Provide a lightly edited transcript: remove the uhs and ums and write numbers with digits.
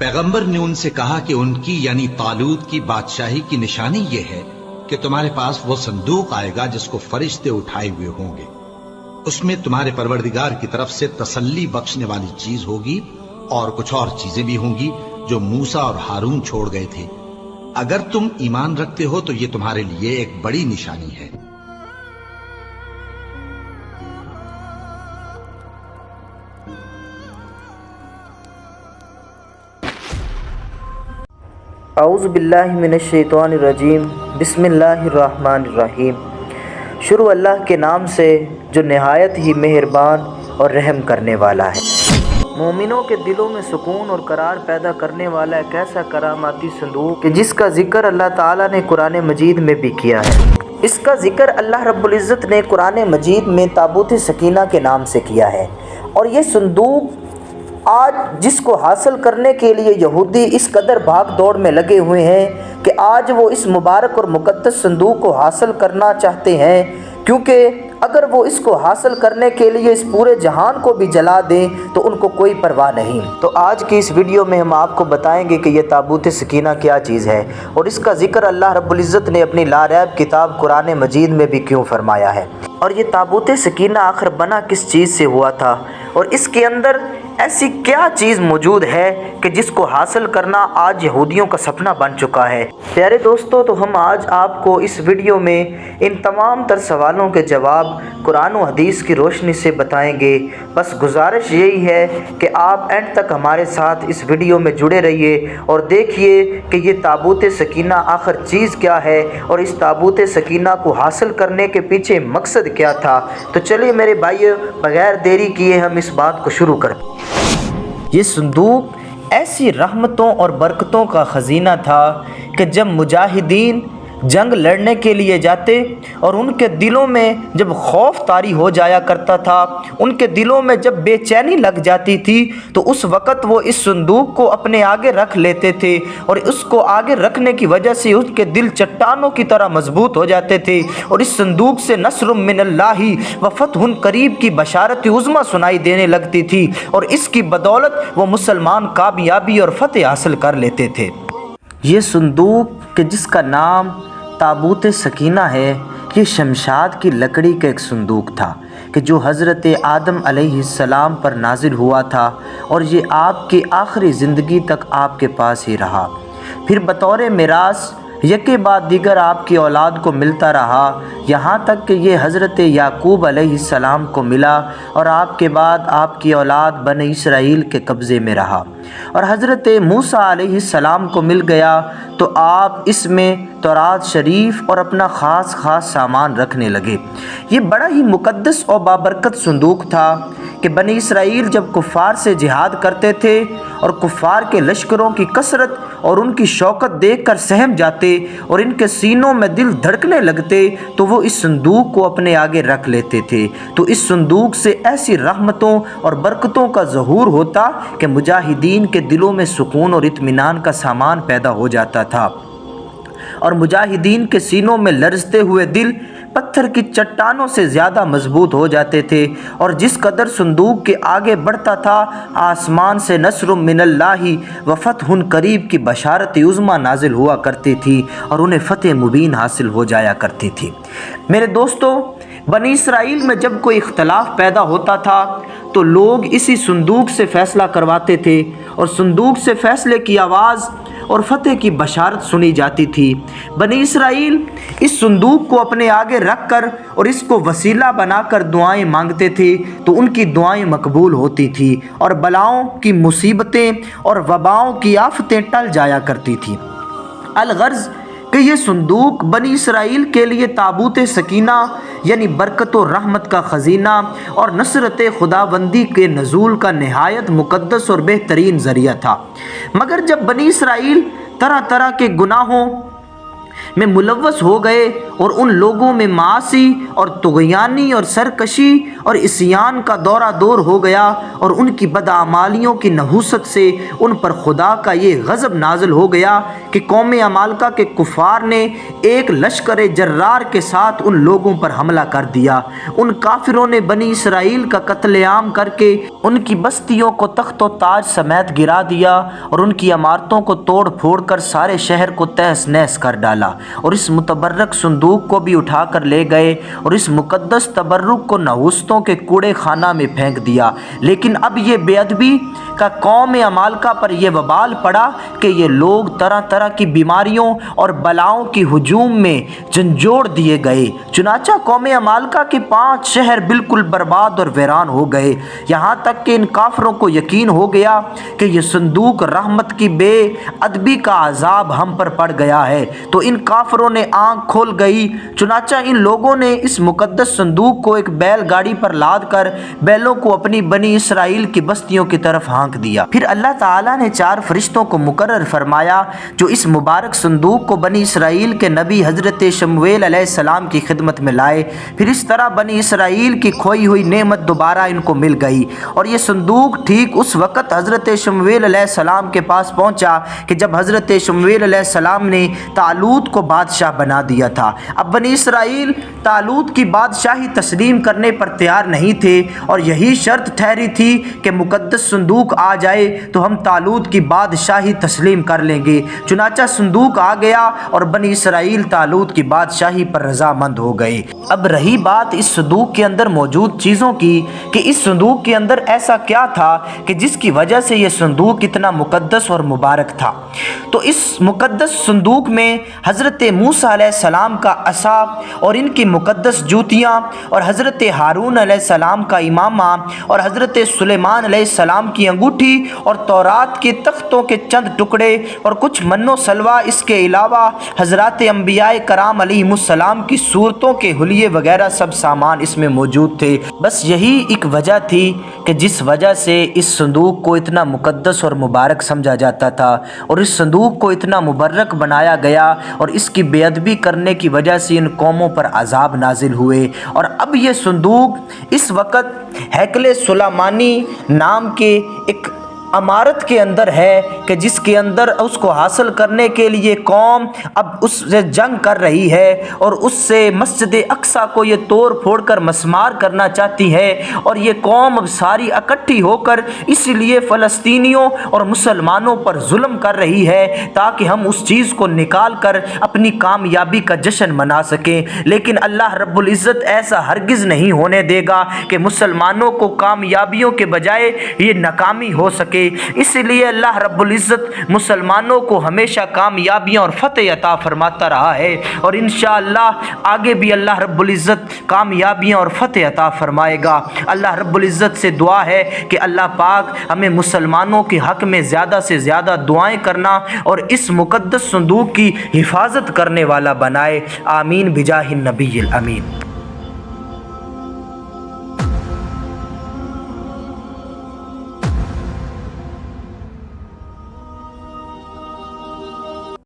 पैगंबर ने उनसे कहा कि उनकी यानी तालूत की बादशाही की निशानी यह है कि तुम्हारे पास वो संदूक आएगा जिसको फरिश्ते उठाए हुए होंगे। उसमें तुम्हारे परवरदिगार की तरफ से तसल्ली बख्शने वाली चीज होगी और कुछ और चीजें भी होंगी जो मूसा और हारून छोड़ गए थे। अगर तुम ईमान रखते हो तो ये तुम्हारे लिए एक बड़ी निशानी है। औज़ु बिल्लाहि मिनश्शैतानिर्रजीम बिस्मिल्लाहिर्रहमानिर्रहीम। शुरू अल्लाह के नाम से जो नहायत ही मेहरबान और रहम करने वाला है। मोमिनों के दिलों में सुकून और करार पैदा करने वाला एक ऐसा करामाती संदूक कि जिसका ज़िक्र अल्लाह ताला ने कुरान मजीद में भी किया है। इसका ज़िक्र अल्लाह रब्बुल इज़्ज़त ने कुरान मजीद में ताबूत सकीना के नाम से किया है। और ये संदूक आज जिसको हासिल करने के लिए यहूदी इस कदर भाग दौड़ में लगे हुए हैं कि आज वो इस मुबारक और मुक़द्दस संदूक को हासिल करना चाहते हैं, क्योंकि अगर वो इसको हासिल करने के लिए इस पूरे जहान को भी जला दें तो उनको कोई परवाह नहीं। तो आज की इस वीडियो में हम आपको बताएंगे कि ये ताबूत सकीना क्या चीज़ है और इसका ज़िक्र अल्लाह रब्बुल इज़्ज़त ने अपनी लारैब किताब कुरान मजीद में भी क्यों फरमाया है, और ये ताबूत सकीना आखिर बना किस चीज़ से हुआ था, और इसके अंदर ऐसी क्या चीज़ मौजूद है कि जिसको हासिल करना आज यहूदियों का सपना बन चुका है। प्यारे दोस्तों, तो हम आज आपको इस वीडियो में इन तमाम तर सवालों के जवाब कुरान और हदीस की रोशनी से बताएंगे। बस गुजारिश यही है कि आप एंड तक हमारे साथ इस वीडियो में जुड़े रहिए और देखिए कि ये ताबूत सकीना आखिर चीज़ क्या है और इस ताबूत सकीना को हासिल करने के पीछे मकसद क्या था। तो चलिए मेरे भाइयों, बगैर देरी किए हम इस बात को शुरू करें। ये संदूक ऐसी रहमतों और बरकतों का ख़ज़ीना था कि जब मुजाहिदीन जंग लड़ने के लिए जाते और उनके दिलों में जब खौफ तारी हो जाया करता था, उनके दिलों में जब बेचैनी लग जाती थी, तो उस वक़्त वो इस संदूक को अपने आगे रख लेते थे और उसको आगे रखने की वजह से उसके दिल चट्टानों की तरह मजबूत हो जाते थे। और इस संदूक से नस्रुम मिनल्लाहि व फतहुन करीब की बशारत उज़्मा सुनाई देने लगती थी और इसकी बदौलत वो मुसलमान कामयाबी और फतेह हासिल कर लेते थे। ये संदूक कि जिसका नाम ताबूत सकीना है, ये शमशाद की लकड़ी का एक संदूक था कि जो हज़रत आदम अलैहिस्सलाम पर नाजिल हुआ था और ये आपकी आखिरी ज़िंदगी तक आपके पास ही रहा। फिर बतौर मिरास यके बाद दीगर आपकी औलाद को मिलता रहा, यहाँ तक कि ये हज़रत याकूब अलैहिस्सलाम को मिला और आपके बाद आपकी औलाद बनी इसराइल के कब्ज़े में रहा और हज़रत मूसा अलैहिस्सलाम को मिल गया, तो आप इसमें तौरात शरीफ और अपना ख़ास सामान रखने लगे। ये बड़ा ही मुक़द्दस और बाबरकत संदूक था कि बनी इसराइल जब कुफ़ार से जिहाद करते थे और कुफ़ार के लश्करों की कसरत और उनकी शौकत देखकर सहम जाते और इनके सीनों में दिल धड़कने लगते, तो वो इस संदूक को अपने आगे रख लेते थे। तो इस संदूक से ऐसी रहमतों और बरकतों का ज़हूर होता कि मुजाहिदीन के दिलों में सुकून और इत्मीनान का सामान पैदा हो जाता था और मुजाहिदीन के सीनों में लरजते हुए दिल पत्थर की चट्टानों से ज़्यादा मजबूत हो जाते थे। और जिस कदर संदूक के आगे बढ़ता था, आसमान से नस्रुम मिनल्लाहि व फतहुन करीब की बशारत उज़्मा नाजिल हुआ करती थी और उन्हें फ़तेह मुबीन हासिल हो जाया करती थी। मेरे दोस्तों, बनी इसराइल में जब कोई इख्तलाफ पैदा होता था तो लोग इसी संदूक से फ़ैसला करवाते थे और संदूक से फ़ैसले की आवाज़ और फतेह की बशारत सुनी जाती थी। बनी इसराइल इस संदूक को अपने आगे रख कर और इसको वसीला बनाकर दुआएं मांगते थे, तो उनकी दुआएं मकबूल होती थी और बलाओं की मुसीबतें और वबाओं की आफतें टल जाया करती थी। अलगर्ज़ कि ये संदूक बनी इसराइल के लिए ताबूत सकीना यानी बरकत और रहमत का ख़ज़ीना और नसरत खुदाबंदी के नज़ूल का नहायत मुक़द्दस और बेहतरीन ज़रिया था। मगर जब बनी इसराइल तरह तरह के गुनाहों में मुलव्वस हो गए और उन लोगों में मासी और तुग़यानी और सरकशी اور عصیان کا دورہ دور ہو گیا، اور ان کی بدعمالیوں کی نحوست سے ان پر خدا کا یہ غضب نازل ہو گیا کہ قوم عمالقہ کے کفار نے ایک لشکر جرار کے ساتھ ان لوگوں پر حملہ کر دیا۔ ان کافروں نے بنی اسرائیل کا قتل عام کر کے ان کی بستیوں کو تخت و تاج سمیت گرا دیا، اور ان کی عمارتوں کو توڑ پھوڑ کر سارے شہر کو تہس نہس کر ڈالا، اور اس متبرک صندوق کو بھی اٹھا کر لے گئے، اور اس مقدس تبرک کو نحوستوں کے کوڑے خانہ میں پھینک دیا۔ لیکن اب یہ بے ادبی کا قوم عمالقہ پر یہ وبال پڑا کہ یہ لوگ طرح طرح کی بیماریوں اور بلاؤں کی ہجوم میں جھنجھوڑ دیے گئے۔ چنانچہ قوم عمالقہ کے 5 شہر بالکل برباد اور ویران ہو گئے، یہاں تک کہ ان کافروں کو یقین ہو گیا کہ یہ صندوق رحمت کی بے ادبی کا عذاب ہم پر پڑ گیا ہے، تو ان کافروں نے آنکھ کھول گئی۔ چنانچہ ان لوگوں نے اس مقدس صندوق کو ایک بیل گاڑی پر لاد کر بیلوں کو اپنی بنی اسرائیل کی بستیوں کی طرف ہانک دیا۔ پھر اللہ تعالیٰ نے 4 فرشتوں کو مقرر فرمایا جو اس مبارک صندوق کو بنی اسرائیل کے نبی حضرت شمویل علیہ السلام کی خدمت میں لائے۔ پھر اس طرح بنی اسرائیل کی کھوئی ہوئی نعمت دوبارہ ان کو مل گئی، اور یہ صندوق ٹھیک اس وقت حضرت شمویل علیہ السلام کے پاس پہنچا کہ جب حضرت شمویل علیہ السلام نے طالوت کو بادشاہ بنا دیا تھا۔ اب بنی اسرائیل طالوت کی بادشاہی تسلیم کرنے پر تیار نہیں تھے، اور یہی شرط ٹھہری تھی کہ مقدس صندوق آ جائے تو ہم طالوت کی بادشاہی تسلیم کر لیں گے۔ چنانچہ صندوق آ گیا اور بنی اسرائیل طالوت کی بادشاہی پر رضامند ہو گئے۔ اب رہی بات اس صندوق کے اندر موجود چیزوں کی کہ اس صندوق کے اندر ایسا کیا تھا کہ جس کی وجہ سے یہ صندوق اتنا مقدس اور مبارک تھا۔ تو اس مقدس صندوق میں حضرت موسیٰ علیہ السلام کا عصا اور ان کی مقدس جوتیاں، اور حضرت ہارون علیہ السلام کا امامہ، اور حضرت سلیمان علیہ السلام کی انگوٹھی، اور تورات کے تختوں کے چند ٹکڑے، اور کچھ من و سلوہ، اس کے علاوہ حضرات انبیاء کرام علیہم السلام کی صورتوں کے حلیے وغیرہ سب سامان اس میں موجود تھے۔ بس یہی ایک وجہ تھی کہ جس وجہ سے اس صندوق کو اتنا مقدس اور مبارک سمجھا جاتا تھا، اور اس صندوق کو اتنا مبرک بنایا گیا، اور اس کی بے ادبی کرنے کی وجہ سے ان قوموں پر عذاب نازل ہوئے۔ اور اب یہ صندوق اس وقت ہیکل سلیمانی نام کے ایک عمارت کے اندر ہے کہ جس کے اندر اس کو حاصل کرنے کے لیے قوم اب اس سے جنگ کر رہی ہے، اور اس سے مسجد اقصیٰ کو یہ توڑ پھوڑ کر مسمار کرنا چاہتی ہے، اور یہ قوم اب ساری اکٹھی ہو کر اس لیے فلسطینیوں اور مسلمانوں پر ظلم کر رہی ہے تاکہ ہم اس چیز کو نکال کر اپنی کامیابی کا جشن منا سکیں۔ لیکن اللہ رب العزت ایسا ہرگز نہیں ہونے دے گا کہ مسلمانوں کو کامیابیوں کے بجائے یہ ناکامی ہو سکے۔ اس لیے اللہ رب العزت مسلمانوں کو ہمیشہ کامیابیاں اور فتح عطا فرماتا رہا ہے، اور انشاءاللہ آگے بھی اللہ رب العزت کامیابیاں اور فتح عطا فرمائے گا۔ اللہ رب العزت سے دعا ہے کہ اللہ پاک ہمیں مسلمانوں کے حق میں زیادہ سے زیادہ دعائیں کرنا اور اس مقدس صندوق کی حفاظت کرنے والا بنائے۔ آمین بجاہ النبی الامین۔